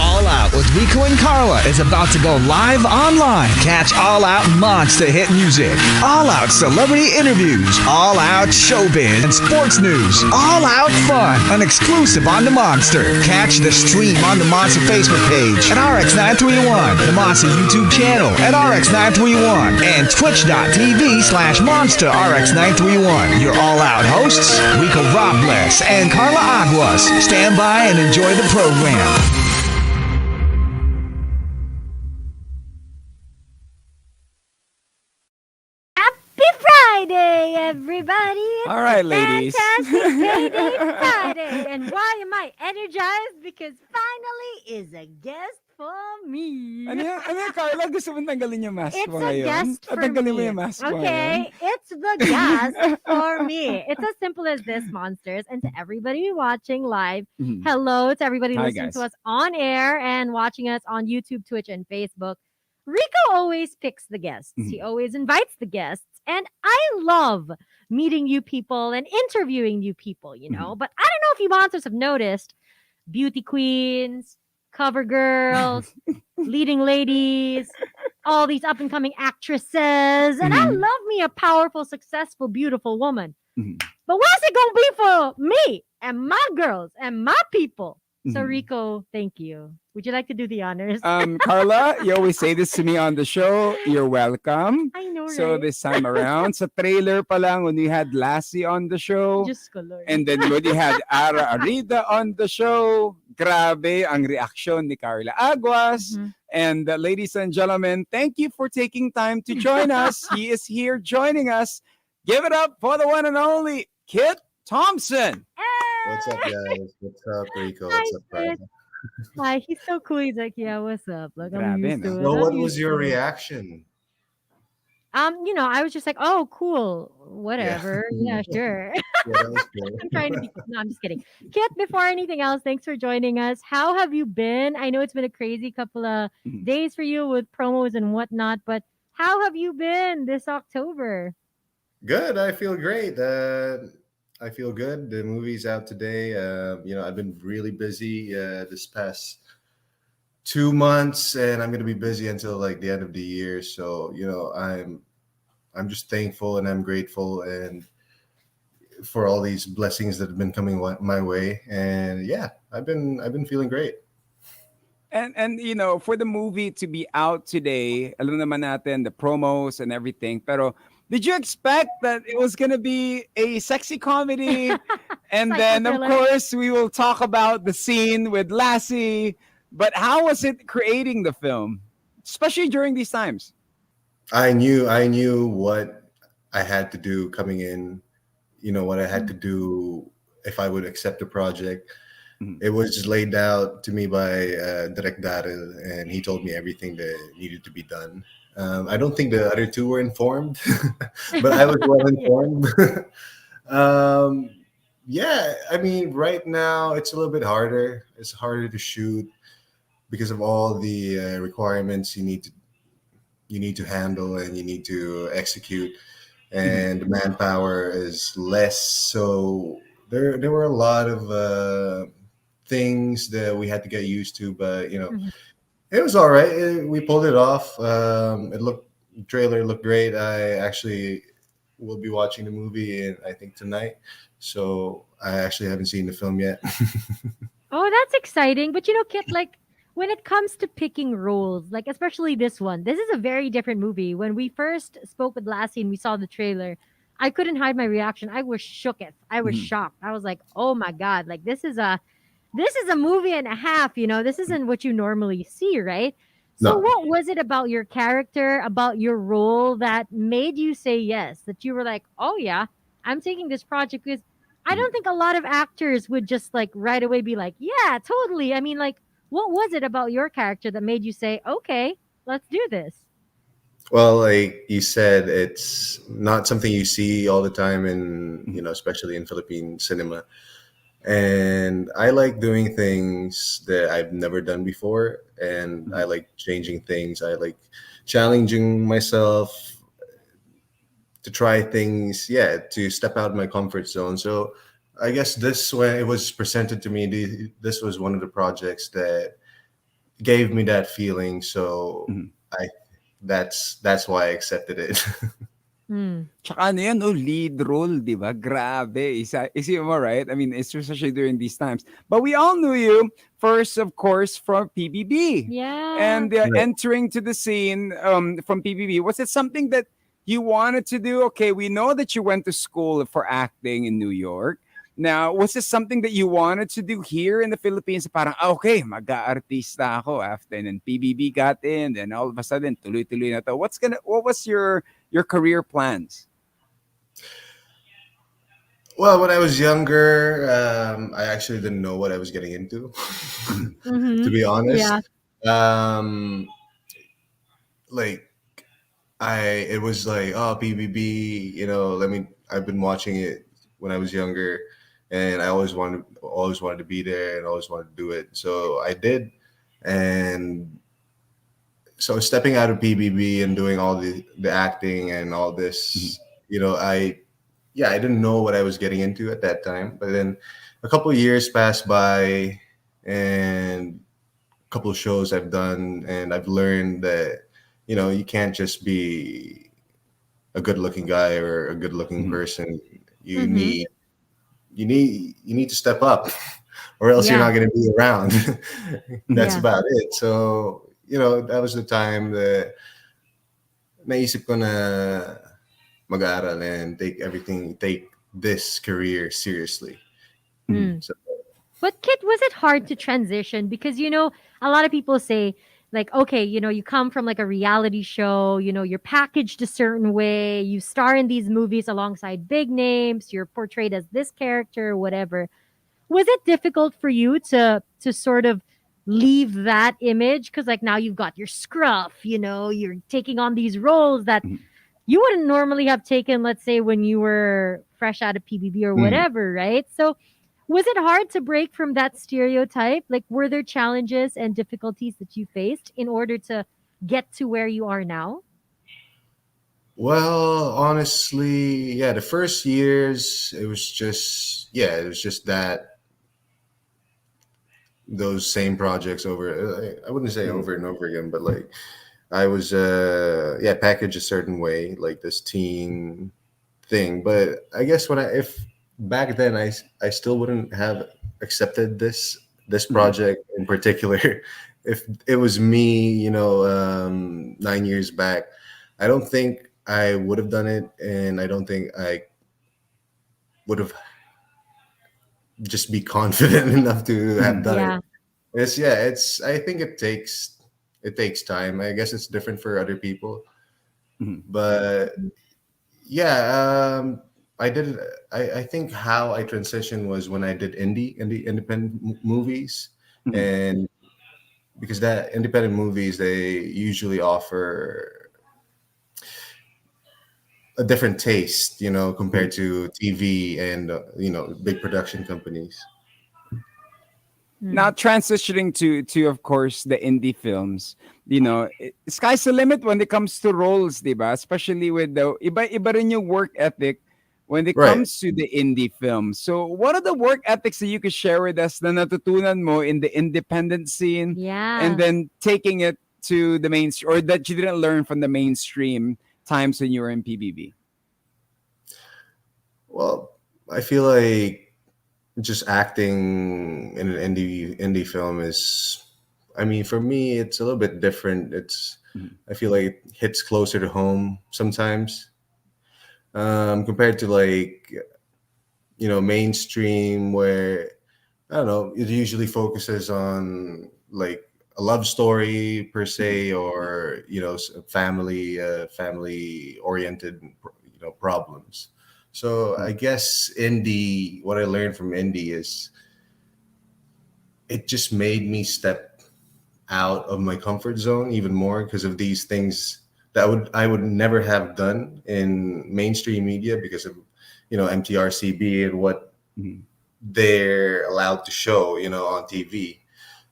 All Out with Rico and Karla is about to go live online. Catch All Out monster hit music, All Out celebrity interviews, All Out showbiz and sports news, All Out fun, and exclusive on the Monster. Catch the stream on the Monster Facebook page at RX931, the Monster YouTube channel at RX931, and twitch.tv/Monster RX931. Your All Out hosts, Rico Robles and Karla Aguas. Stand by and enjoy the program. Friday, everybody. It's all right, ladies. Fantastic Payday Friday. And why am I energized? Because finally is a guest for me. Ano yan, Karla? Gusto mong tanggalin yung mask It's mo a ngayon? guest for Tanggalin mo me. yung mask mo Okay, ngayon. it's the guest for me. It's as simple as this, monsters. And to everybody watching live, hello to everybody Hi, listening guys. to us on air and watching us on YouTube, Twitch, and Facebook. Rico always picks the guests. He always invites the guests. And I love meeting new people and interviewing new people, you know. But I don't know if you monsters have noticed, beauty queens, cover girls, leading ladies, all these up-and-coming actresses. And I love me a powerful, successful, beautiful woman. But what's it going to be for me and my girls and my people? So, Rico, thank you. Would you like to do the honors? Karla, you always say this to me on the show. You're welcome. I know, right? So this time around, sa trailer pa lang, when you had Lassie on the show, Just color. and then when you had Ara Arida on the show, grabe ang reaction ni Karla Aguas. And ladies and gentlemen, thank you for taking time to join us. He is here joining us. Give it up for the one and only Kit Thompson. What's up, guys? What's up, Rico? Hi, What's up, Karla? Hi, he's so cool. He's like, yeah, what's up? Like, I'm Grabe, used to it. So, I'm what used was your to it. reaction? You know, I was just like, oh, cool, whatever. Yeah, sure. Yeah, that was cool. I'm trying to be cool. No, I'm just kidding. Kit, before anything else, thanks for joining us. How have you been? I know it's been a crazy couple of days for you with promos and whatnot, but how have you been this October? Good. I feel great. I feel good. The movie's out today. I've been really busy this past 2 months, and I'm gonna be busy until like the end of the year. So, I'm just thankful and I'm grateful and for all these blessings that have been coming my way. And yeah, I've been feeling great. And you know, for the movie to be out today, alam naman natin the promos and everything, pero did you expect that it was going to be a sexy comedy? And then, of course, we will talk about the scene with Lassie. But how was it creating the film, especially during these times? I knew what I had to do coming in, what I had to do if I would accept the project. It was just laid out to me by Direk Daryl, and he told me everything that needed to be done. I don't think the other two were informed, but I was well informed. Yeah, I mean, right now it's a little bit harder. It's harder to shoot because of all the requirements you need to handle and you need to execute, and the manpower is less. So there were a lot of things that we had to get used to, but it was all right. We pulled it off. Trailer looked great. I actually will be watching the movie, I think tonight. So I actually haven't seen the film yet. Oh, that's exciting. But Kit, like when it comes to picking roles, like especially this one, this is a very different movie. When we first spoke with Lassie and we saw the trailer, I couldn't hide my reaction. I was shooketh. I was shocked. I was like, oh my God, like this is a movie and a half, this isn't what you normally see, right? So what was it about your character, about your role that made you say yes, that you were like, oh yeah, I'm taking this project? Because I don't think a lot of actors would just like right away be like, yeah, totally. I mean, like, what was it about your character that made you say, okay, let's do this? Well, like you said, it's not something you see all the time in, especially in Philippine cinema. And I like doing things that I've never done before. And I like changing things. I like challenging myself to try things, to step out of my comfort zone. So I guess this when it was presented to me, this was one of the projects that gave me that feeling. So Mhm. I that's why I accepted it. Mm. Tsaka ano yan, oh, lead role, di ba? Grabe. Isipin mo, right? I mean, especially during these times. But we all knew you first, of course, from PBB. Yeah. And Right. entering to the scene from PBB, was it something that you wanted to do? Okay, we know that you went to school for acting in New York. Now, was this something that you wanted to do here in the Philippines? Parang, okay, mag-aartista ako after. And then PBB got in, then all of a sudden, tuloy-tuloy na to. What was your career plans? Well, when I was younger, I actually didn't know what I was getting into, Mhm. to Mm-hmm. be Yeah. honest. Um, like it was like, oh, PBB, I've been watching it when I was younger, and I always wanted to be there, and always wanted to do it. So I did, and so stepping out of PBB and doing all the acting and all Mhm. this, I didn't know what I was getting into at that time. But then a couple of years passed by, and a couple of shows I've done, and I've learned that you can't just be a good-looking guy or a good-looking Mhm. person. You Mm-hmm. need you need to step up, or else you're Yeah. not going to be around. That's Yeah. about it. So that was the time that naisip ko na mag-aaral and take this career seriously. Mhm. Mm. So But Kit, was it hard to transition? Because, a lot of people say, like, okay, you come from like a reality show, you're packaged a certain way, you star in these movies alongside big names, you're portrayed as this character, whatever. Was it difficult for you to sort of leave that image? Because like now you've got your scruff, you're taking on these roles that Mhm. you wouldn't normally have taken, let's say, when you were fresh out of PBB or mm, whatever, right? So, was it hard to break from that stereotype? Like, were there challenges and difficulties that you faced in order to get to where you are now? well, honestly, yeah, the first years it was just that those same projects over. I wouldn't say Mhm. over and over again, but like I was packaged a certain way, like this teen thing. But I guess when I if back then I still wouldn't have accepted this Mhm. project in particular. If it was me, 9 years back, I don't think I would have done it, and I don't think I would have just be confident enough to have Mhm. done it. Yeah. It's I think it takes time. I guess it's different for other people, Mhm. but yeah, I did. I think how I transitioned was when I did independent movies, Mhm. and because that independent movies they usually offer a different taste, Mhm. compared to TV and big production companies. Now Mm. transitioning to of course the indie films, sky's the limit when it comes to roles, 'di ba? Especially with the iba rin yung work ethic when it Right. comes to the indie film. So, what are the work ethics that you could share with us na natutunan mo in the independent scene and Yeah. then taking it to the mainstream or that you didn't learn from the mainstream times when you were in PBB? Well, I feel like just acting in an indie film is, I mean, for me, it's a little bit different. Mhm. I feel like it hits closer to home sometimes, compared to like mainstream where I don't know, it usually focuses on like a love story per Mhm. se, or family oriented problems. So I Mhm. guess indie, what I learned from indie is it just made me step out of my comfort zone even more because of these things that I would never have done in mainstream media because of MTRCB and what Mhm. they're allowed to show on TV.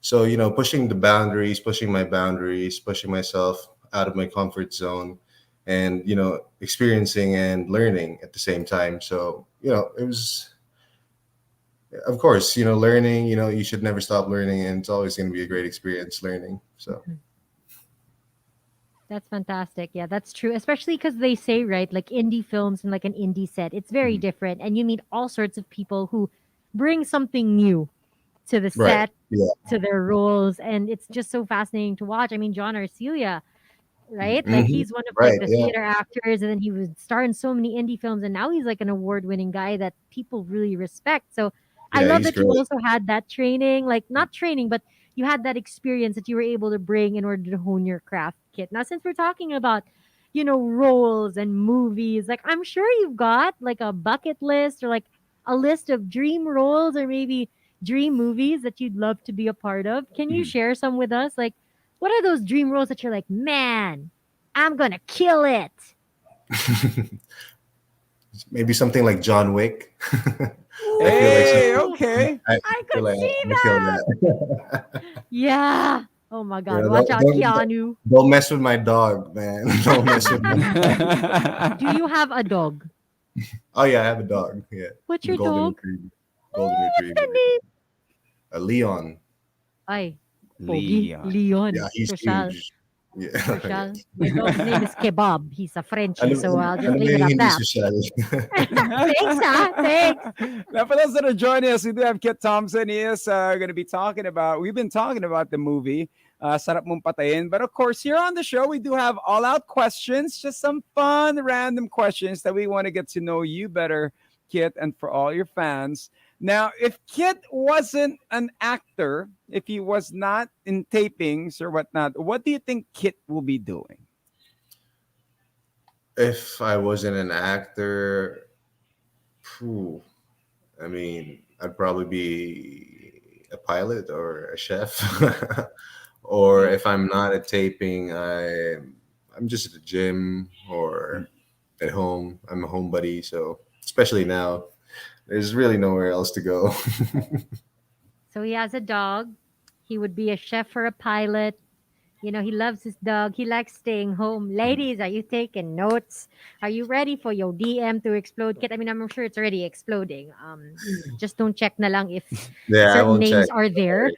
So pushing my boundaries, pushing myself out of my comfort zone, and experiencing and learning at the same time. So it was of course, learning. You should never stop learning, and it's always going to be a great experience learning. So Mhm. That's fantastic. Yeah, that's true. Especially because they say, right, like indie films and like an indie set, it's very Mhm. different. And you meet all sorts of people who bring something new to the right, set, yeah, to their roles. And it's just so fascinating to watch. I mean, John Arcelia, right? Like hmm he's one of like right, the yeah, theater actors, and then he would star in so many indie films, and now he's like an award-winning guy that people really respect. So I yeah. love He's that you great. also had that training, like not training, but you had that experience that you were able to bring in order to hone your craft, Kit. Now, since we're talking about, roles and movies, like I'm sure you've got like a bucket list or like a list of dream roles or maybe dream movies that you'd love to be a part of. Can you Mhm. share some with us? Like, what are those dream roles that you're like, man, I'm gonna kill it? Maybe something like John Wick. I feel like Hey, Ooh, okay. I I feel could like see I kill that. that. Yeah. Oh my You God. know, Watch don't, out, don't Keanu. don't mess with my dog, man. Don't mess with my. Do you have a dog? Oh yeah, I have a dog. Yeah, What's the your golden dog? retriever. Golden Oh, what's the retriever. name? A Leon. Ay, Pogi. Leon. Yeah, Leon. he's Social. huge. Yeah, Social. yes. My dog's name is Kebab. He's a Frenchie, Ano, so I'll just ano ba leave it yung at hindi that. social? Thanks, huh? Thanks. Now, for those that are joining us, we do have Kit Thompson. He is going to be talking about, we've been talking about the movie, Sarap Mong Patayin. But of course, here on the show, we do have all out questions, just some fun, random questions that we want to get to know you better, Kit, and for all your fans. Now, if Kit wasn't an actor, if he was not in tapings or whatnot, what do you think Kit will be doing? If I wasn't an actor, phew, I mean, I'd probably be a pilot or a chef. Or if I'm not at taping, I'm just at the gym or at home. I'm a homebody, so especially now, there's really nowhere else to go. So he has a dog. He would be a chef or a pilot. He loves his dog. He likes staying home. Ladies, are you taking notes? Are you ready for your DM to explode? Kit, I mean, I'm sure it's already exploding. Just don't check na lang if Yeah, I certain won't check. names are Don't there. worry.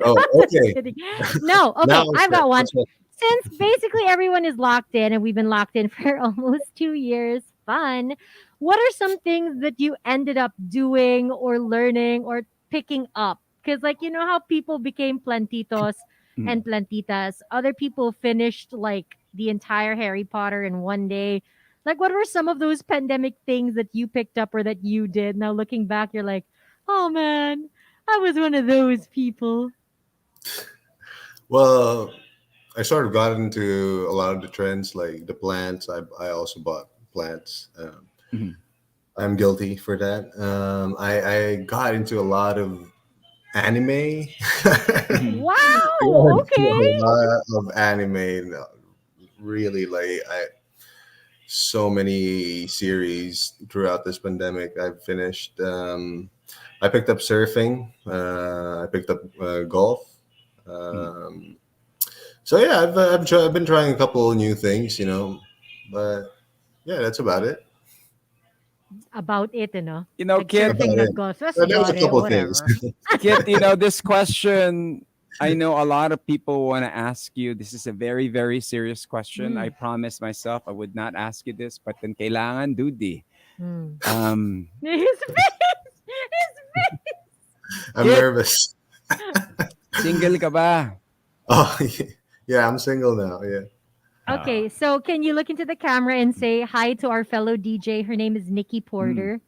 Oh, Just okay. kidding. No, Now okay, I'll I've check. got I'll one. check. Since basically everyone is locked in and we've been locked in for almost 2 years, fun. What are some things that you ended up doing or learning or picking up? Because, like, you know how people became plantitos and plantitas, other people finished like the entire Harry Potter in one day. Like, what were some of those pandemic things that you picked up or that you did? Now, looking back, you're like, oh man, I was one of those people. Well, I sort of got into a lot of the trends, like the plants. I also bought plants. Mhm. I'm guilty for that. I got into a lot of anime. Mhm. I Wow, got into okay. a lot of anime. Really, like so many series throughout this pandemic. I've finished. I picked up surfing. I picked up golf. Mhm. Um, so yeah, I've been trying a couple new things, but yeah, that's about it. About it, you know. Kid, Nag-surfing, About it. nag-golf. That's There was about a it, couple of things. whatever. Kit, this question, I know a lot of people want to ask you. This is a very, very serious question. I Mm, promised myself I would not ask you this, but then kailangan, dude. mm. Um, His face! His I'm Kit, nervous. single ka ba? Oh yeah, I'm single now. Yeah. Ah, Okay, so can you look into the camera and say hi to our fellow DJ? Her name is Nikki mm. Porter.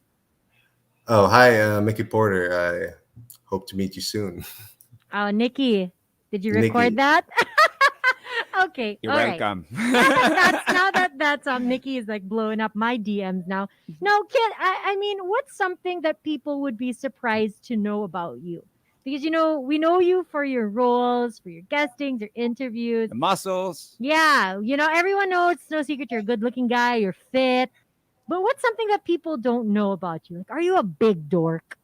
Oh hi, Mickey Porter. I hope to meet you soon, Oh, Nikki, did you record Nikki. that? Okay, You're all right. welcome. Now that Nikki is like blowing up my DMs now. No, kid, I mean, what's something that people would be surprised to know about you? Because we know you for your roles, for your guestings, your interviews. The muscles. Yeah, everyone knows it's no secret you're a good-looking guy, you're fit. But what's something that people don't know about you? Like, are you a big dork?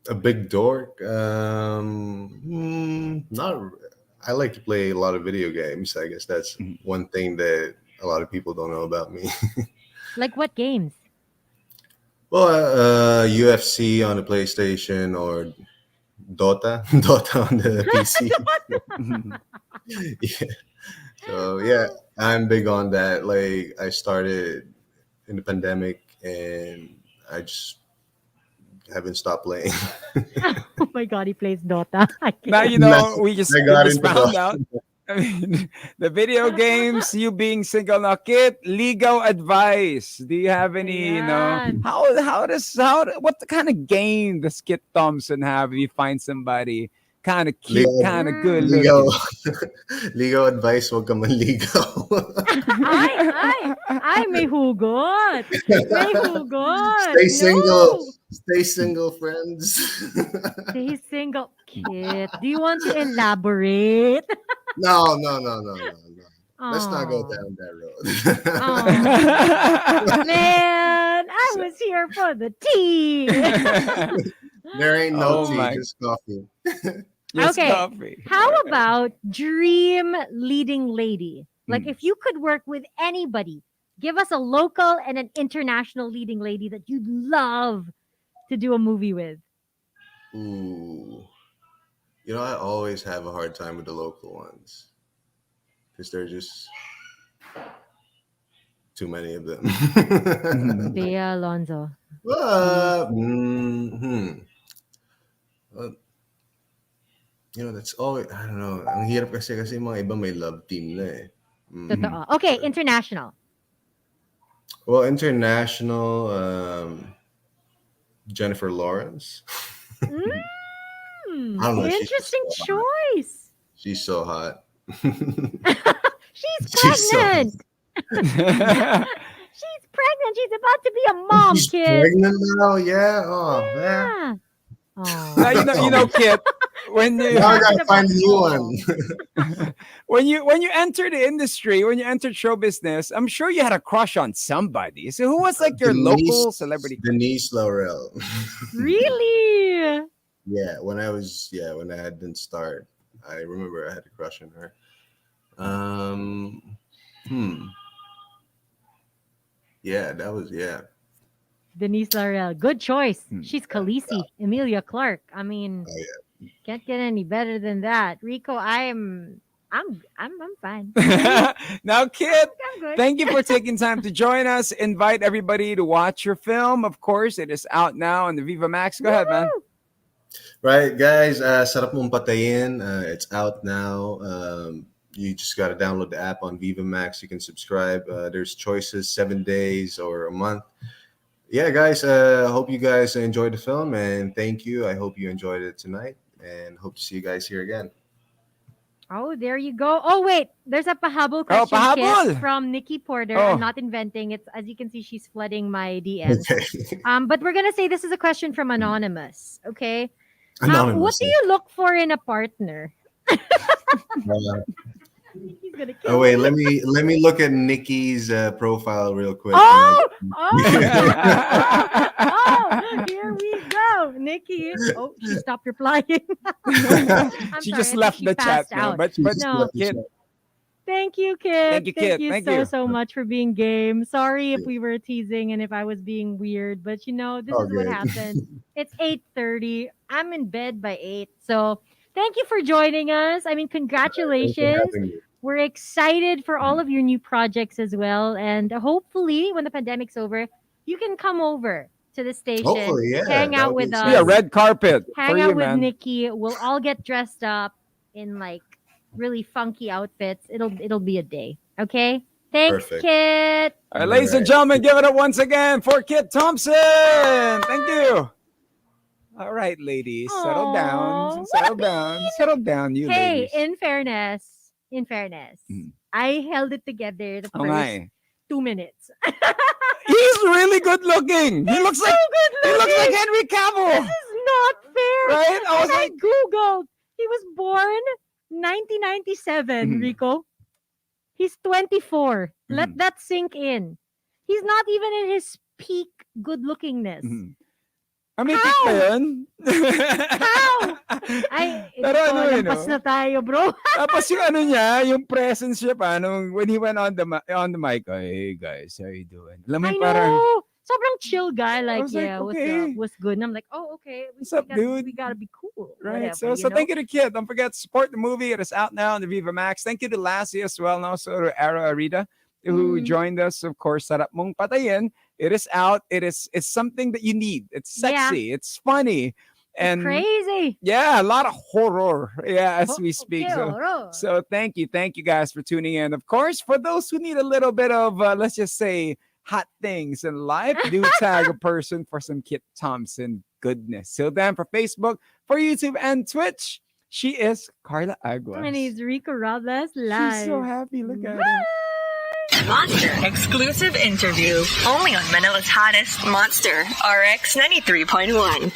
A big dork. Not. I like to play a lot of video games. I guess that's Mhm. one thing that a lot of people don't know about me. Like what games? Well, UFC on the PlayStation or Dota, Dota on the PC. Yeah. So yeah, I'm big on that. Like I started in the pandemic, and I just haven't stopped playing. Oh my god, he plays Dota. I Now can't. we I we got just into found Dota. out. I mean, the video games, you being single now, Kit, legal advice. Do you have any, Ayan. what kind of game does Kit Thompson have if you find somebody kind of cute, Legal, kind of good Mm. legal, looking? legal advice. Wag ka manligaw. Ay, may hugot. May hugot. Stay single. No. Stay single, friends. Stay single. Kit, do you want to elaborate? No, no, no, no, no, no. Let's not go Oh, down that road. oh, man, I was here for the tea. There ain't no Oh tea, my, just coffee. just Okay, coffee. how about dream leading lady? Like, Mm. if you could work with anybody, give us a local and an international leading lady that you'd love to do a movie with. Ooh. You know, I always have a hard time with the local ones because they're just too many of them. Bea Alonzo. Mhm. Uh, you know, that's always, I don't know. Ang hirap kasi mga iba may love team na eh. Totoo. Okay, international. Well, international, Jennifer Lawrence. Mm, I don't know. interesting So hot. choice. She's so hot. She's She's so hot. pregnant. She's pregnant. She's about to be a mom, She's kid. pregnant now. Yeah. Oh, man. Yeah. Now Oh. you know, Kit. When you Now I Talking gotta find a about new oh. one. when you enter the industry, when you entered show business, I'm sure you had a crush on somebody. So who was like your local celebrity? Denise Laurel. Really? When I didn't start, I remember I had a crush on her. Hmm. Yeah, that was Denise Laurel. Good choice. Hmm. She's Khaleesi, Emilia Clarke. I mean, Oh, yeah. can't get any better than that. Rico, I'm fine. Now, Kit, I'm good. thank you for taking time to join us. Invite everybody to watch your film. Of course, it is out now on the Viva Max. Go ahead, man. Woo! Right, guys. Sarap mong patayin. It's out now. You just got to download the app on Viva Max. You can subscribe. There's choices, 7 days or a month. Yeah, guys. Hope you guys enjoyed the film, and thank you. I hope you enjoyed it tonight, and hope to see you guys here again. Oh, there you go. Oh, wait. There's a pahabol Oh, question pahabol. Kit, from Nikki Porter. Oh. I'm not inventing. It's, as you can see, she's flooding my DMs. Okay. But we're gonna say this is a question from Anonymous. Okay. Anonymous. What do you look for in a partner? He's gonna kill Oh wait, me. let me look at Nikki's profile real quick. Oh, here we go, Nikki. Oh, she stopped replying. I'm She sorry, just I think left she the chat passed now. out. But No. Kit, Thank you, Kit. Thank you, Kit. Thank so you. so much for being game. Sorry if we were teasing and if I was being weird, but this is what Okay. happened. It's 8:30. I'm in bed by 8. So thank you for joining us. I mean, Thanks for congratulations. having me. We're excited for all of your new projects as well. And hopefully, when the pandemic's over, you can come over to the station, Hopefully, yeah, hang that out would with be us, yeah, red carpet for hang you, out with man. Nikki. We'll all get dressed up in like really funky outfits. It'll be a day. Okay? Thanks, Perfect. Kit. All right, ladies and Alright. gentlemen, give it up once again for Kit Thompson. Thank you. All right, ladies, settle down. Aw, Settle down. Settle down, you Hey, ladies. in fairness, Mm. I held it together the Oh, first my. 2 minutes. He's really good looking. He looks like good he looks like looking. Henry Cavill. This is not fair. Right? I was And like, I googled. He was born 1997, Mhm. Rico. He's 24. Let Mhm. that sink in. He's not even in his peak good lookingness. Mhm. May How? pick pa yun? How? Ay, Pero ito, ano, lampas na tayo, bro. Tapos yung ano niya, yung presence niya pa, when he went on the mic, hey guys, how you doing? Alam mo I yung parang, know. sobrang chill guy. Like, was like, yeah, what's okay. up? What's good? And I'm like, oh, okay. What's up, dude? We gotta be cool. Right. Whatever, So thank you to Kit. Don't forget to support the movie. It is out now on the Viva Max. Thank you to Lassie as well, and also to Ara Arita, who joined us. Of course, Sarap Mong Patayin. It is out. It's something that you need. It's sexy. It's funny. And crazy. Yeah, a lot of horror. Yeah, as we speak. Okay, So, horror. so thank you guys for tuning in. Of course, for those who need a little bit of let's just say hot things in life, do tag a person for some Kit Thompson goodness. So then for Facebook, for YouTube and Twitch, she is Karla Aguas. And he's Rico Robles live. She's so happy. Look at Bye. her. Monster exclusive interview only on Manila's hottest Monster RX 93.1.